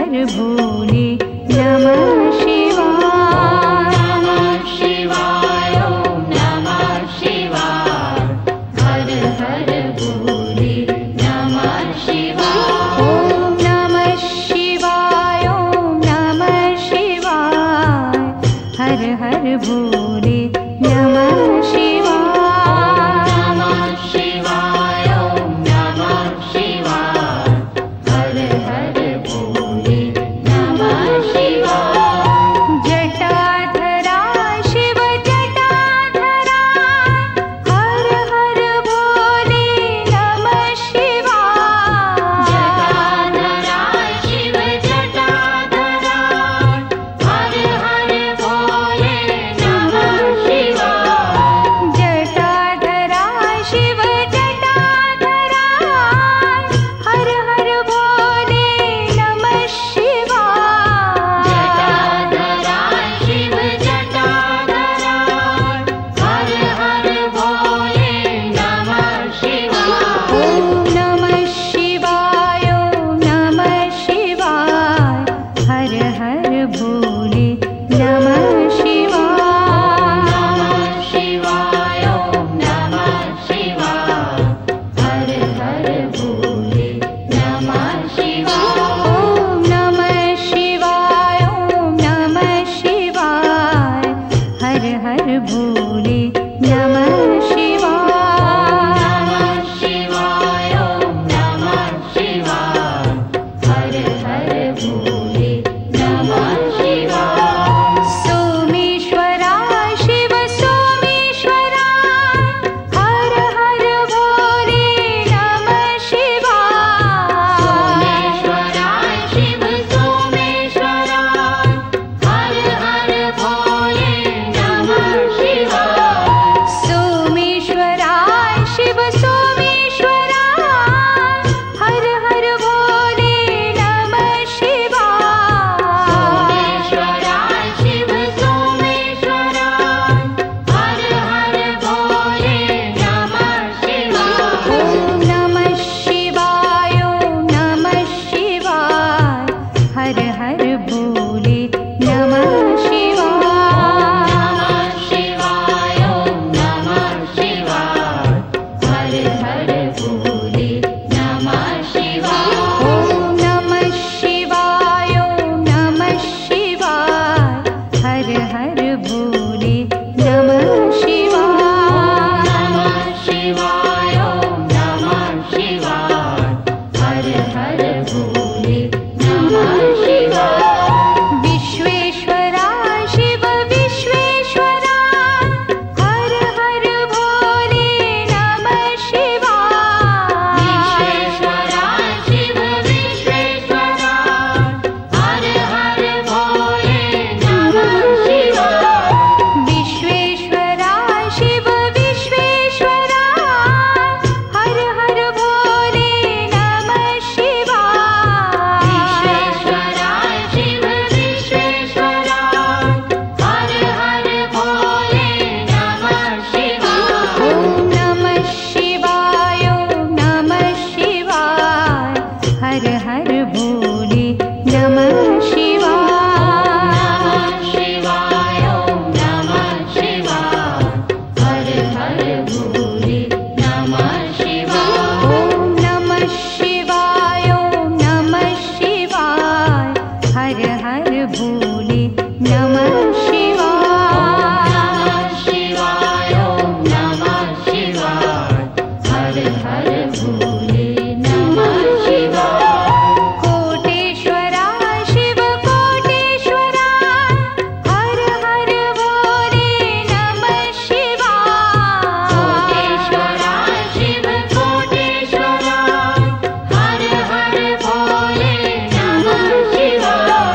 हर भोले नमः शिवाय। नमः शिवाय ओम नमः शिवाय। हर हर भोले नमः शिवाय। ओम नमः शिवाय ओम नमः शिवाय। हर हर भोले नमः शिवाय। नमः शिवाय ओम नमः शिवाय। हर हर भोले नमः शिवाय। जटाधरा शिव जटाधरा हर हर भोले नमः शिवाय। जटाधरा शिव जटाधरा हर हर भोले नमः शिवाय। जटाधरा शिव जटाधरा हर हर भोले नमः शिवाय। जटाधरा शिव जटाधरा हर हर भोले नमः शिवाय। ओम नमः शिवाय ओम नमः शिवाय। हर हर भोले नमः शिवाय। नमः शिवाय ओम नमः शिवाय। हर हर भोले नमः शिवाय। ओम नमः शिवाय ओम नमः शिवाय। हर हर भोले नमः शिवाय। नमः शिवाय ओम नमः शिवाय। हर हर भोले नमः शिवाय। सोमेश्वरा शिव सोमेश्वरा हर हर भोले नमः शिवाय। सोमेश्वरा शिव सोमेश्वरा हर हर भोले नमः शिवाय। सोमेश्वरा शिव सोमेश्वरा हर हर भोले नमः शिवाय। सोमेश्वरा शिव सोमेश्वरा हर हर भोले नमः शिवाय। ओम नमः शिवाय ओम नमः शिवाय। हर हर भोले नमः शिवाय। नमः शिवाय ओम नमः शिवाय। हर हर भोले नमः शिवाय। ओम नमः शिवाय ओम नमः शिवाय। हर हर भोले नमः शिवाय। नमः शिवाय ओम नमः शिवाय। हर हर भोले नमः शिवाय। विश्वेश्वरा शिव विश्वेश्वरा हर हर भोले नमः शिवाय। विश्वेश्वरा शिव विश्वेश्वरा हर हर भोले नमः शिवाय। विश्वेश्वरा शिव विश्वेश्वरा हर हर भोले नमः शिवाय। विश्वेश्वरा शिव विश्वेश्वरा हर हर भोले नमः शिवाय। ओम नमः शिवाय ओम नमः शिवाय। हर हर भोले नमः शिवाय। नमः शिवाय ओम नमः शिवाय। हर हर भोले नमः शिवाय। ओम नमः शिवाय ओम नमः शिवाय। हर हर भोले नमः शिवाय। नमः शिवाय ओम नमः शिवाय। हर हर भोले नमः शिवाय। कोटेश्वरा शिव कोटेश्वरा हर हर भोले नमः शिवाय। कोटेश्वरा शिव कोटेश्वरा हर हर भोले नमः शिवाय।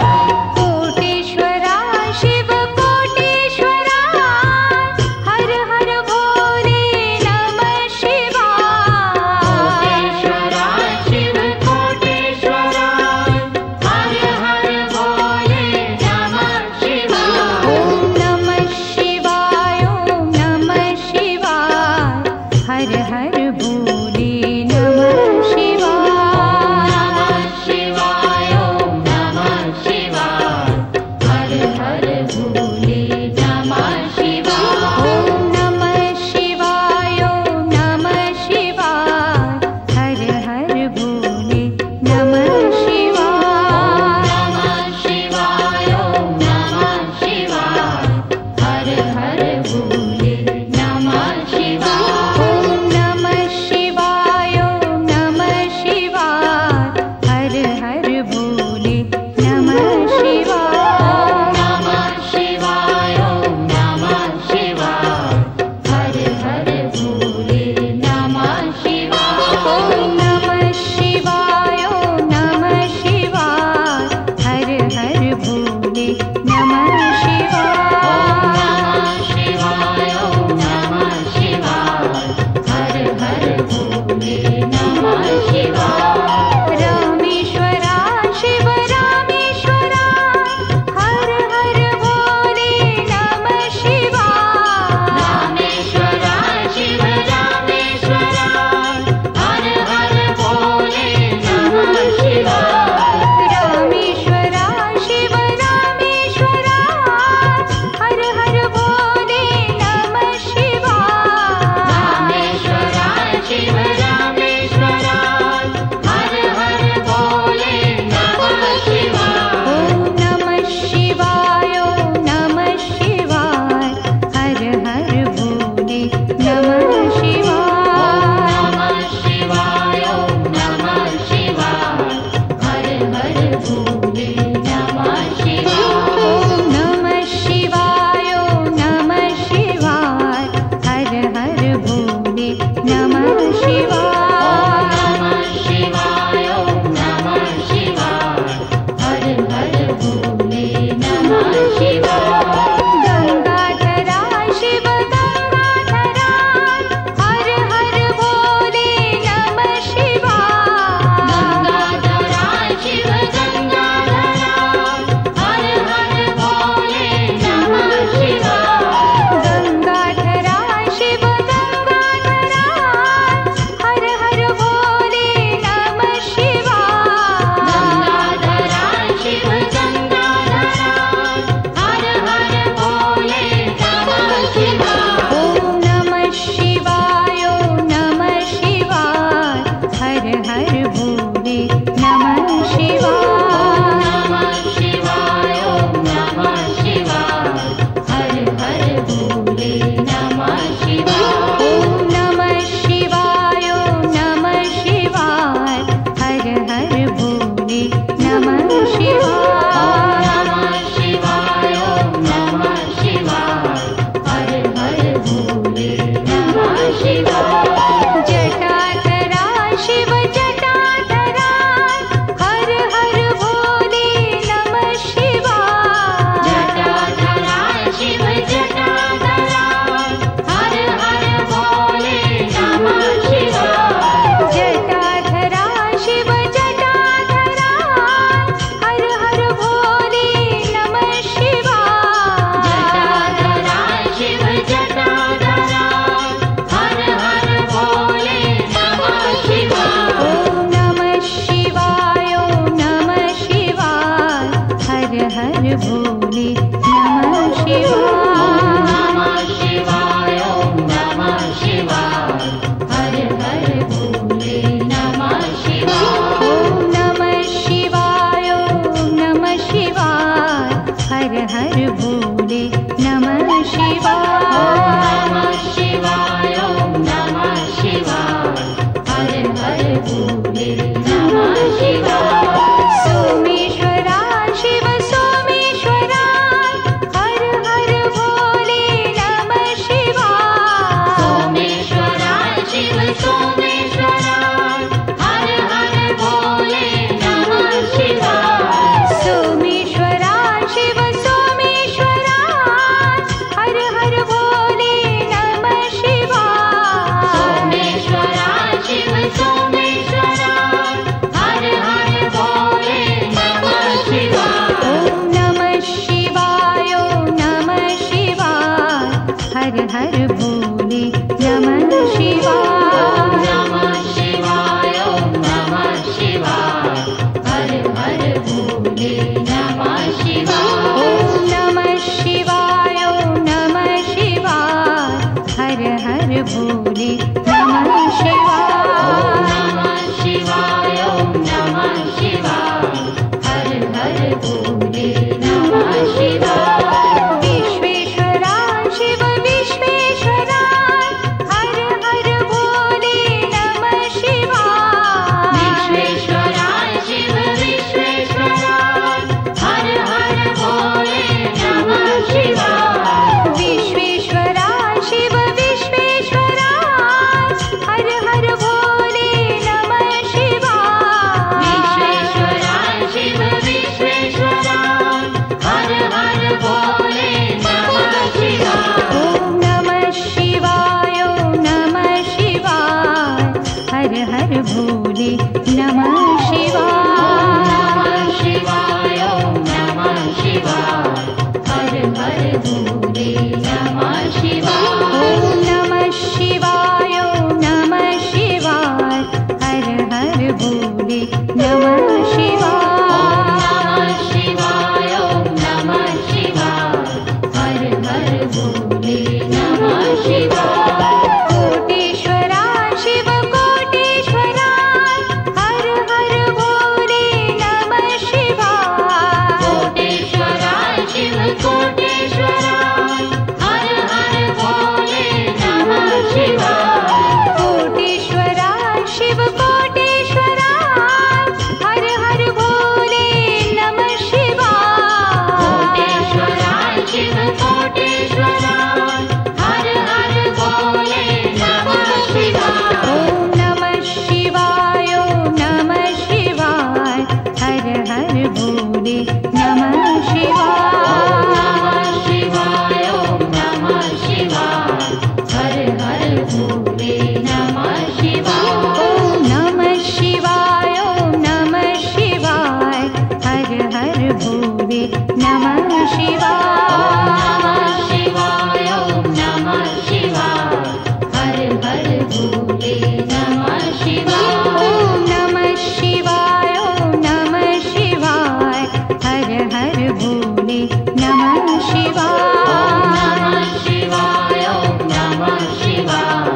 भोले नमः शिवाय शिवाय ओम नमः शिवाय हर हर भोले नमः शिवाय ओम नमः शिवाय ओम नमः शिवाय हर हर भोले नमः शिवाय शिवाय ओम नमः शिवाय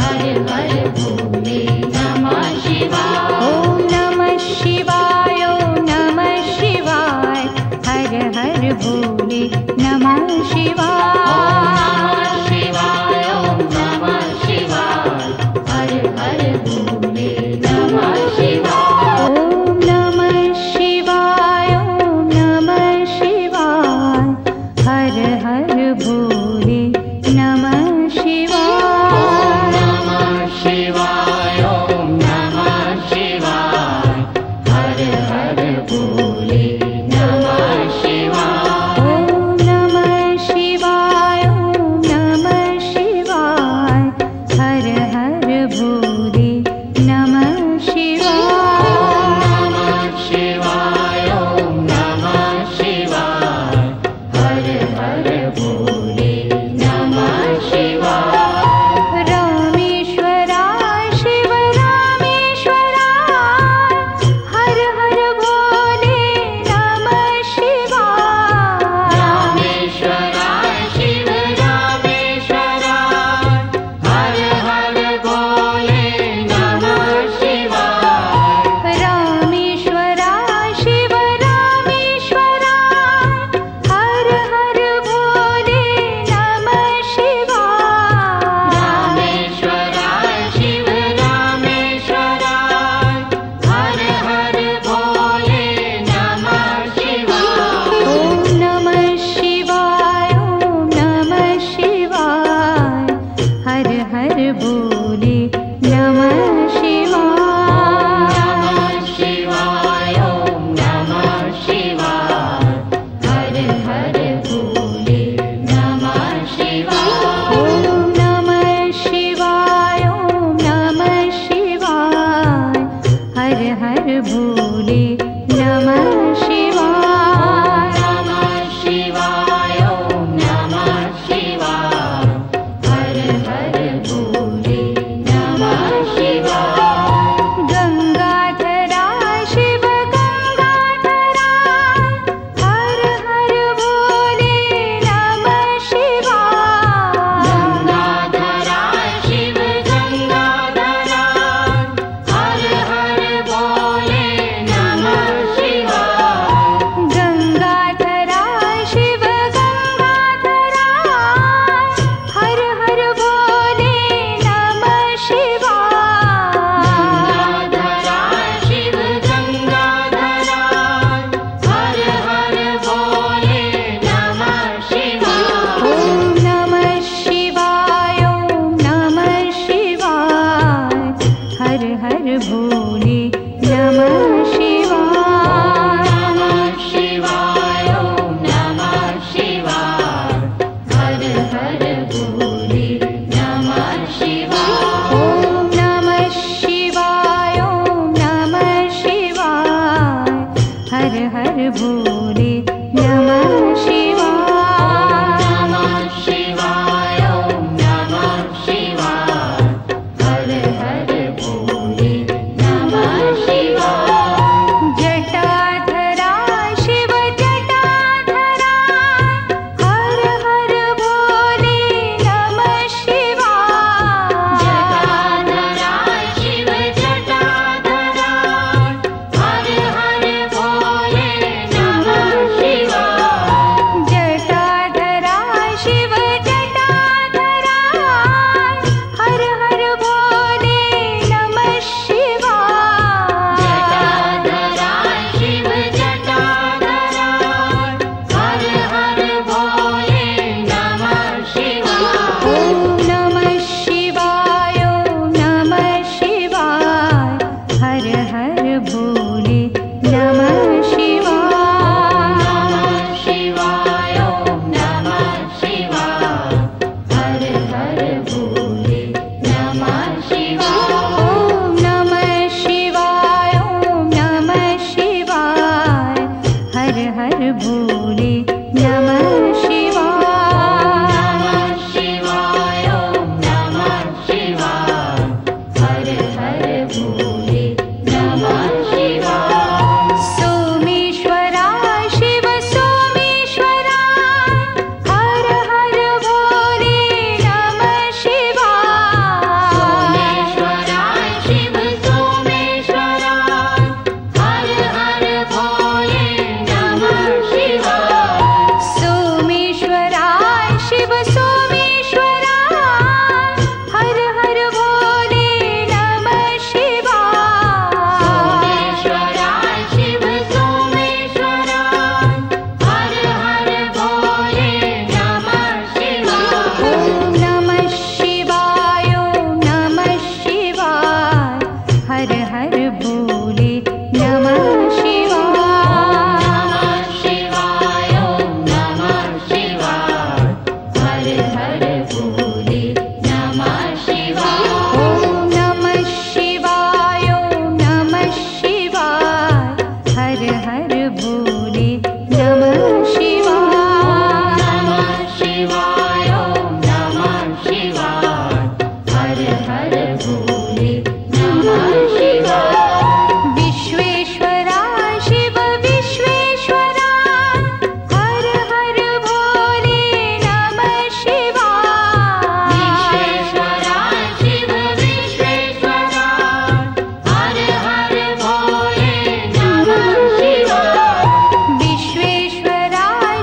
हर हर भोले नमः शिवाय ओम नमः शिवाय ओम नमः शिवाय हर हर भोले नमः शिवाय शिवाय ओम नमः शिवाय हर हर भोले नमः शिवाय ओम नमः शिवाय ओम नमः शिवाय हर हर भोले नमः शिवाय नमः शिवाय ओम नमः शिवाय हर हर भोले नमः शिवाय ओम नमः शिवाय ओम भोले नमः शिवाय। शिवाय ओम नमः शिवाय हर हर भोले नमः शिवाय। सोमेश्वराय शिव सोमेश्वराय हर हर भोले नमः शिवाय। सोमेश्वराय शिव सोमेश्वराय हर हर भोले नमः शिवाय। सोमेश्वराय शिव सोमेश्वराय हर हर भोले नमः शिवाय। सोमेश्वराय शिव सोमेश्वराय हर हर भोले नमः शिवाय। ओम नमः शिवाय ओम नमः शिवाय हर हर भोले नमः शिवाय। शिवाय ओम नमः शिवाय हर हर भोले नमः शिवाय। ओम नमः शिवाय ओम नमः शिवाय हर हर भोले नमः शिवाय। शिवाय ओम नमः शिवाय हर हर भोले नमः शिवाय। विश्वेश्वराय शिव विश्वेश्वराय हर हर भोले नमः शिवाय। विश्वेश्वराय शिव विश्वेश्वराय हर हर भोले नमः शिवाय। विश्वेश्वराय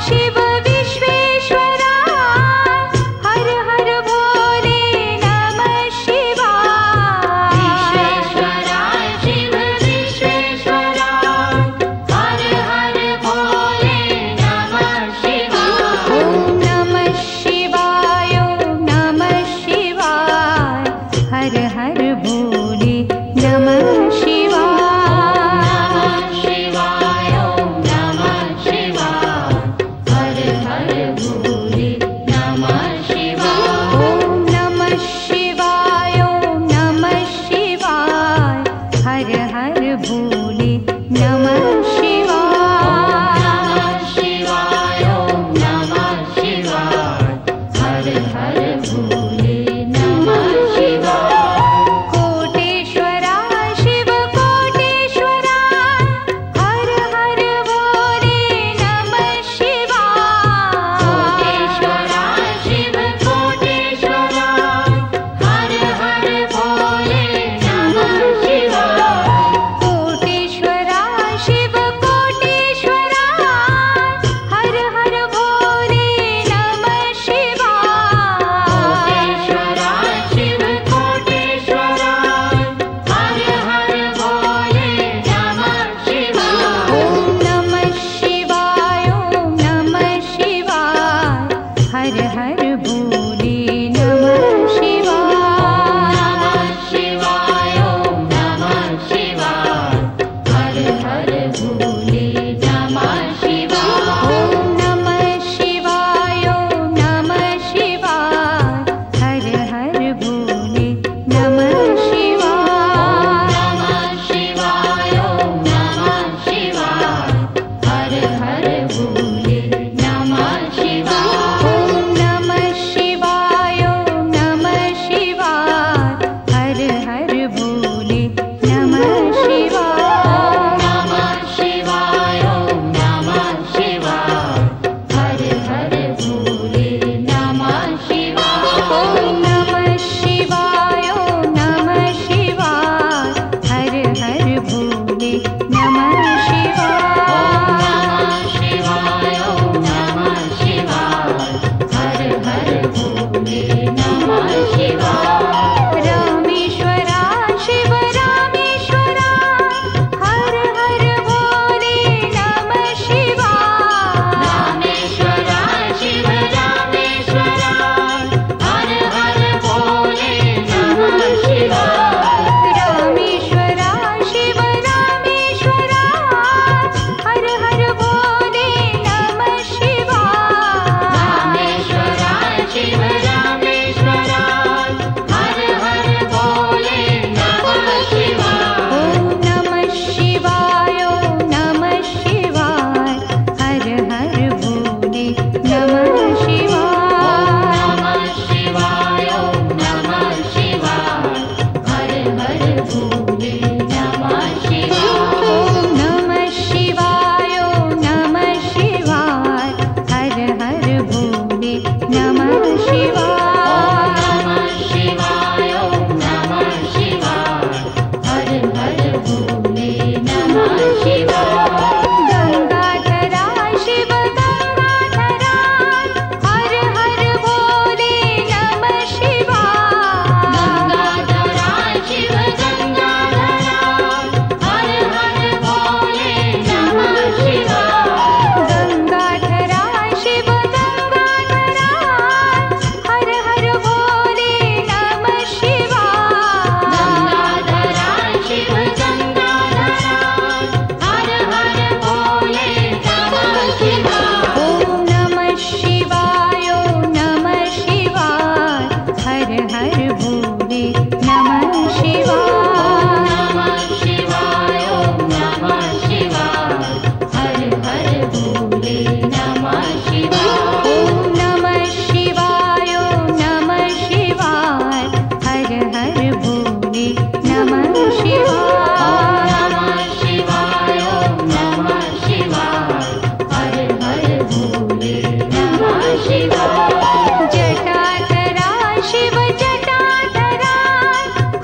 शिवाय जटाधरा शिव जटाधरा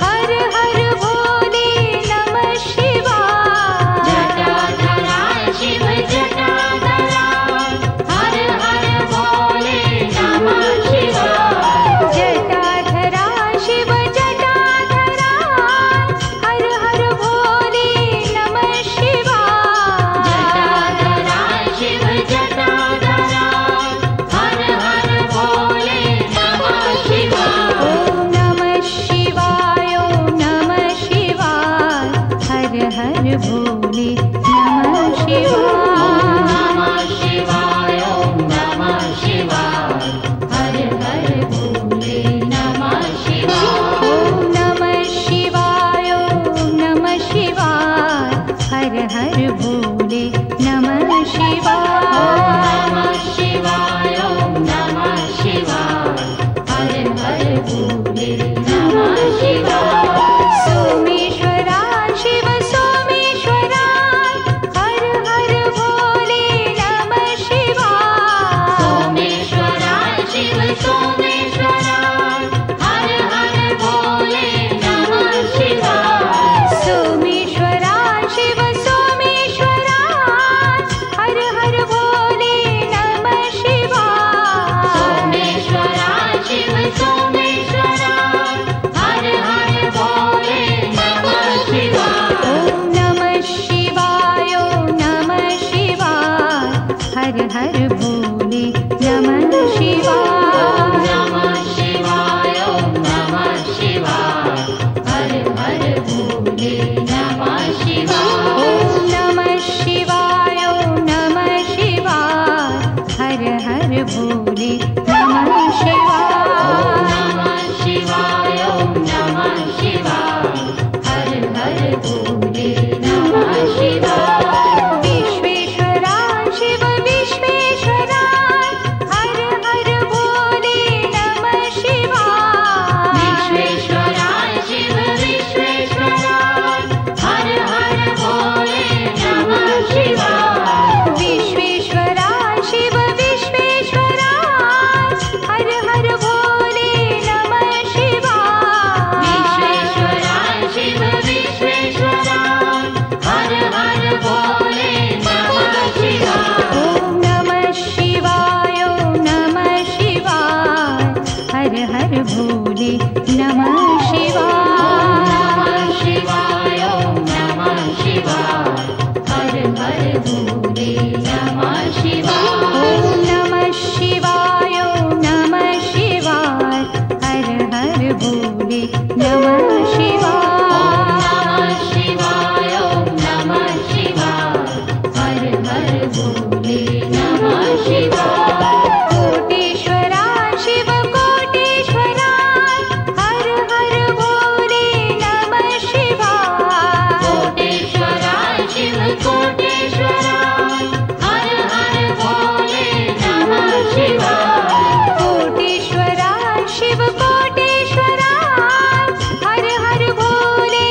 हर हर भोले नमः शिवाय जटाधरा शिव जटाधरा हर हर भोले नमः शिवाय जटाधरा शिव जटाधरा हर हर भोले नमः शिवाय जटाधरा शिव जटाधरा हर हर भोले नमः शिवाय ओम नमः शिवाय ओम नमः शिवाय हर हर भोले नमः शिवाय नमः शिवाय ओम नमः शिवाय हर हर भोले नमः शिवाय ओम नमः शिवाय ओम नमः शिवाय हर हर भोले नमः शिवाय नमः शिवाय ओम नमः शिवाय हर हर भोले नमः शिवाय सोमेश्वरा शिव सोमेश्वरा हर हर भोले नमः शिवाय सोमेश्वरा शिव सोमेश्वरा हर हर भोले नमः शिवाय सोमेश्वरा शिव सोमेश्वरा हर हर भोले नमः शिवाय सोमेश्वरा शिव सोमेश्वरा हर हर भोले नमः शिवाय ओम नमः शिवाय ओम नमः शिवाय हर हर भोले नमः शिवाय नमः शिवाय ओम नमः शिवाय हर हर भोले नमः शिवाय ओम नमः शिवाय ओम नमः शिवाय हर हर भोले नमः शिवाय नमः शिवाय ओम नमः शिवाय हर हर भोले नमः शिवाय विश्वेश्वरा शिव विश्वेश्वरा हर हर भोले नमः शिवाय विश्वेश्वरा शिव विश्वेश्वरा हर हर भोले नमः शिवाय विश्वेश्वरा शिव विश्वेश्वरा हर हर भोले नमः शिवाय विश्वेश्वरा शिव विश्वेश्वरा हर हर भोले नमः शिवाय ओम नमः शिवाय ओम नमः शिवाय हर हर भोले नमः शिवाय नमः शिवाय ओम नमः शिवाय हर हर भोले नमः शिवाय ओम नमः शिवाय ओम नमः शिवाय हर हर भोले नमः शिवाय नमः शिवाय ओम नमः शिवाय हर हर भोले नमः शिवाय कोटेश्वरा शिव कोटेश्वरा हर हर भोले नमः शिवाय कोटेश्वरा शिव कोटेश्वरा हर हर भोले नमः शिवाय कोटेश्वरा शिव कोटेश्वरा हर हर भोले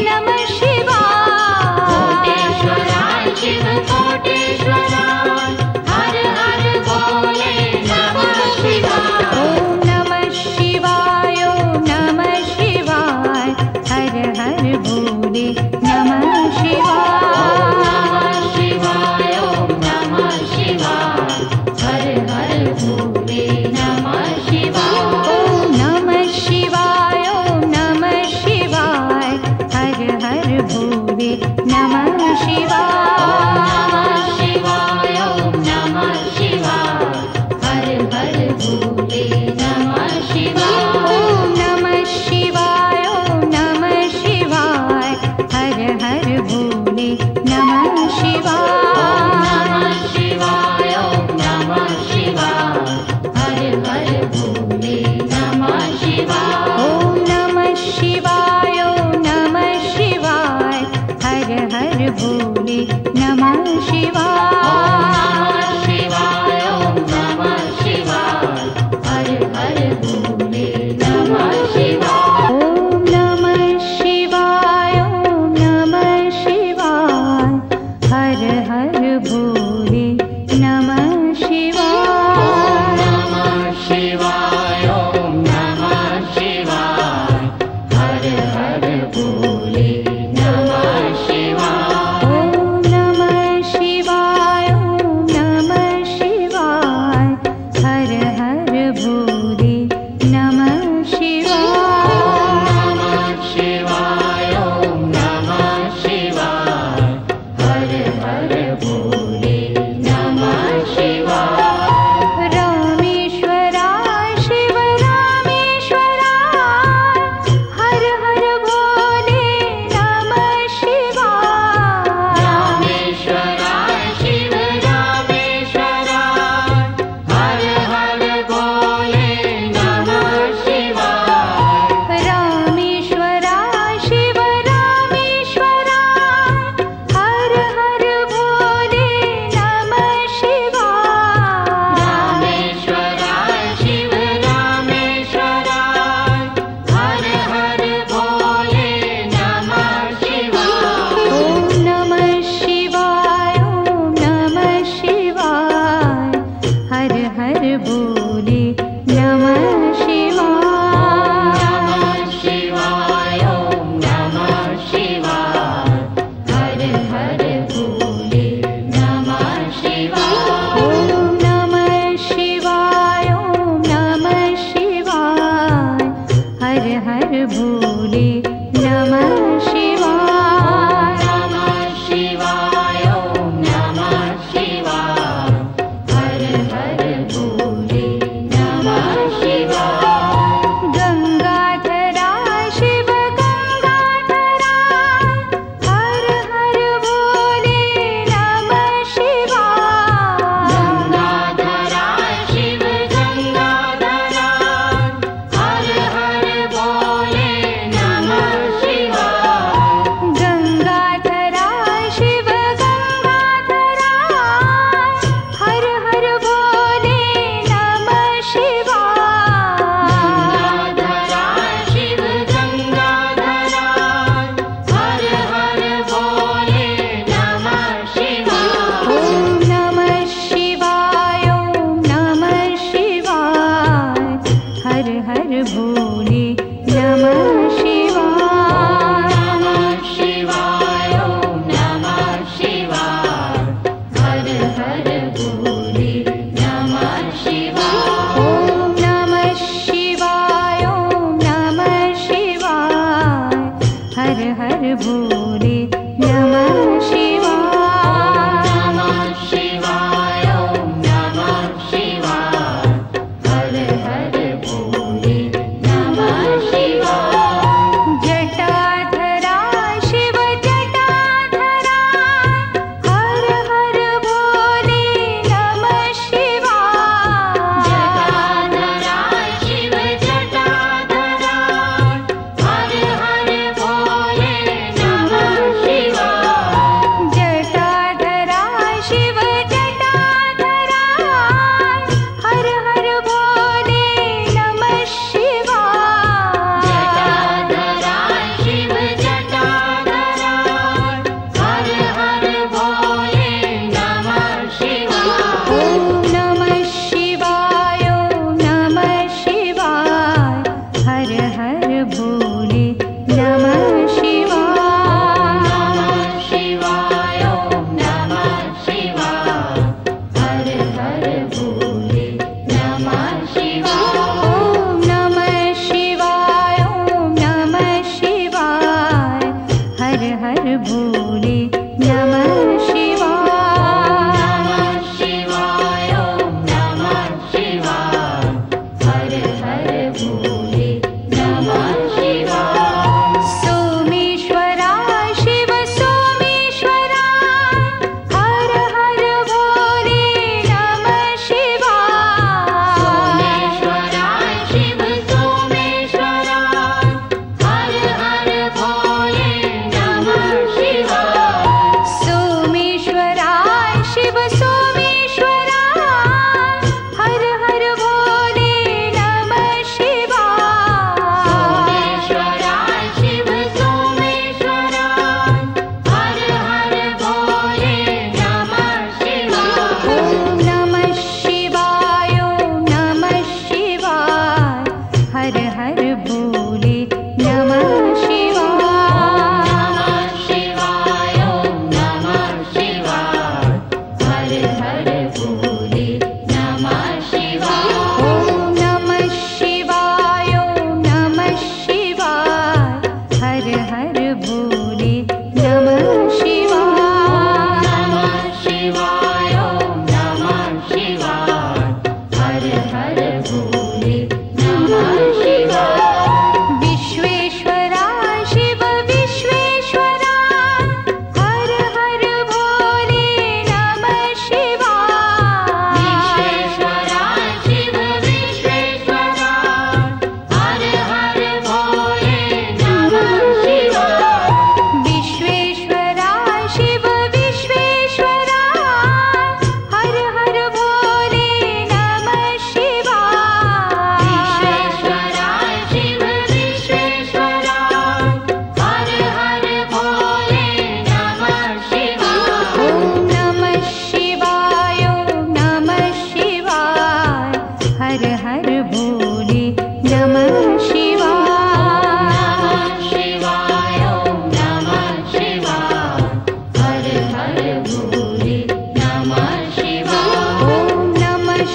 नमः शिवाय कोटेश्वरा शिव कोटेश्वरा हर हर भोले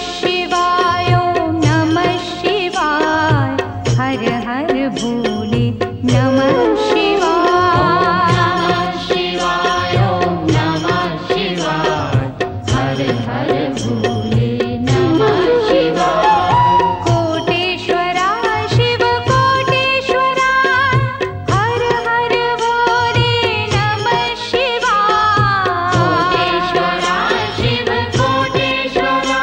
शिवाय ओम नमः शिवाय हर हर भोले नमः शिवाय शिवाय ओम नमः शिवाय हर हर भोले नमः शिवाय कोटेश्वरा शिव कोटेश्वरा हर हर भोले नमः शिवाय कोटेश्वरा शिव कोटेश्वरा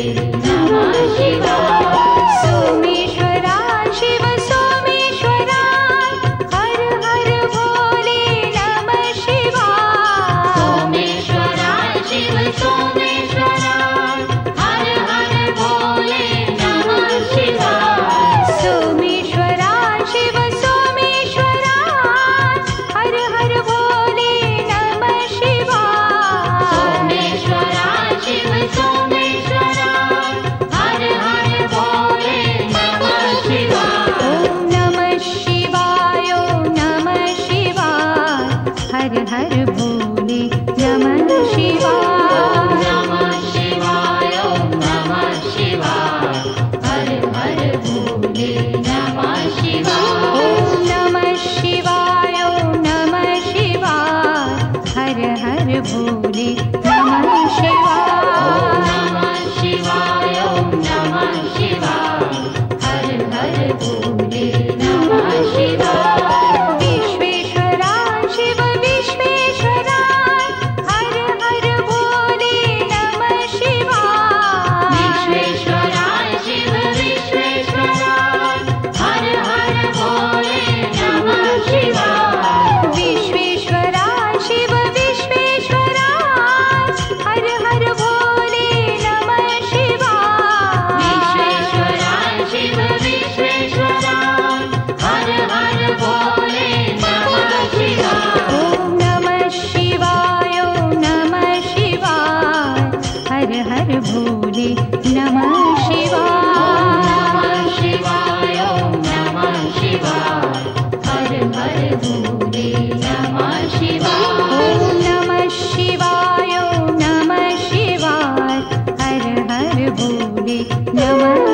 भोले नमः शिवाय। सोमेश्वरा शिव सोमेश्वरा हर हर भोले नमः शिवाय। सोमेश्वरा शिव सोमेश्वरा हर हर भोले नमः शिवाय। सोमेश्वरा शिव सोमेश्वरा हर हर भोले नमः शिवाय। सोमेश्वरा शिव सोमेश्वरा हर हर भोले नमः शिवाय। ओम नमः शिवाय ओम नमः शिवाय हर हर भोले नमः शिवाय। नमः शिवाय ओम नमः शिवाय हर हर भोले नमः शिवाय। ओम नमः शिवाय ओम नमः शिवाय हर हर भोले नमः शिवाय। नमः शिवाय ओम नमः शिवाय हर हर भोले नमः शिवाय। विश्वेश्वरा शिव विश्वेश्वरा हर हर भोले नमः शिवाय। विश्वेश्वरा शिव विश्वेश्वरा हर हर भोले नमः शिवाय। विश्वेश्वरा शिव विश्वेश्वरा हर हर भोले नमः शिवाय। विश्वेश्वरा शिव विश्वेश्वरा हर हर भोले नमः शिवाय। ओम नमः शिवाय ओम नमः शिवाय हर हर भोले नमः शिवाय। नमः शिवाय ओम नमः शिवाय हर हर भोले नमः शिवाय। ओम नमः शिवाय ओम नमः शिवाय हर हर भोले नमः